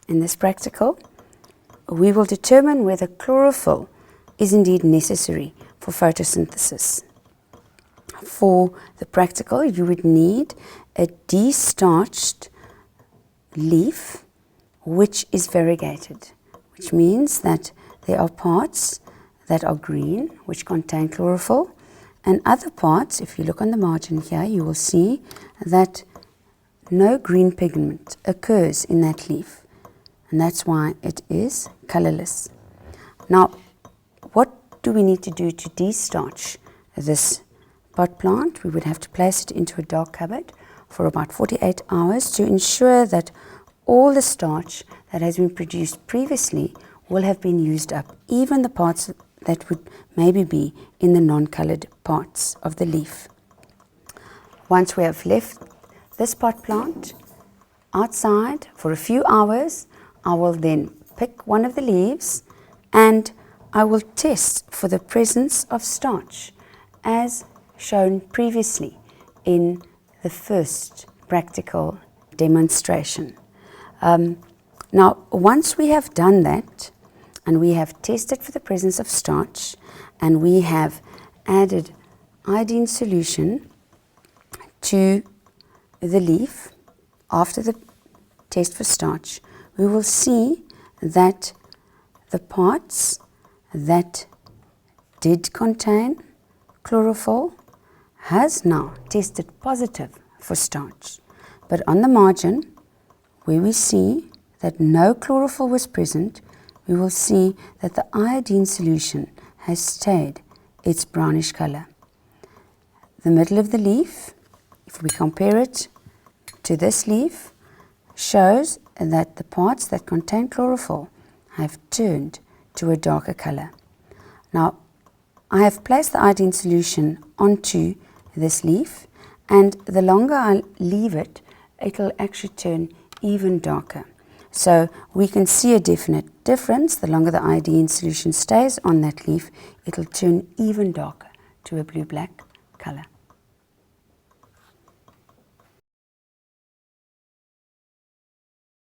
in this practical, we will determine whether chlorophyll is indeed necessary for photosynthesis. For the practical, you would need a destarched leaf which is variegated, which means that there are parts that are green, which contain chlorophyll, and other parts, if you look on the margin here, you will see that no green pigment occurs in that leaf, and that's why it is colorless. Now, what do we need to do to destarch this pot plant? We would have to place it into a dark cupboard for about 48 hours to ensure that all the starch that has been produced previously will have been used up, even the parts that would maybe be in the non-colored parts of the leaf. Once we have left this pot plant outside for a few hours, I will then pick one of the leaves and I will test for the presence of starch as shown previously in the first practical demonstration. Now, once we have done that, and we have tested for the presence of starch, and we have added iodine solution to the leaf after the test for starch, we will see that the parts that did contain chlorophyll has now tested positive for starch. But on the margin, where we see that no chlorophyll was present, we will see that the iodine solution has stayed its brownish color. The middle of the leaf, if we compare it to this leaf, shows that the parts that contain chlorophyll have turned to a darker color. Now, I have placed the iodine solution onto this leaf, and the longer I leave it, it will actually turn even darker. So we can see a definite difference. The longer the iodine solution stays on that leaf, it will turn even darker to a blue-black color.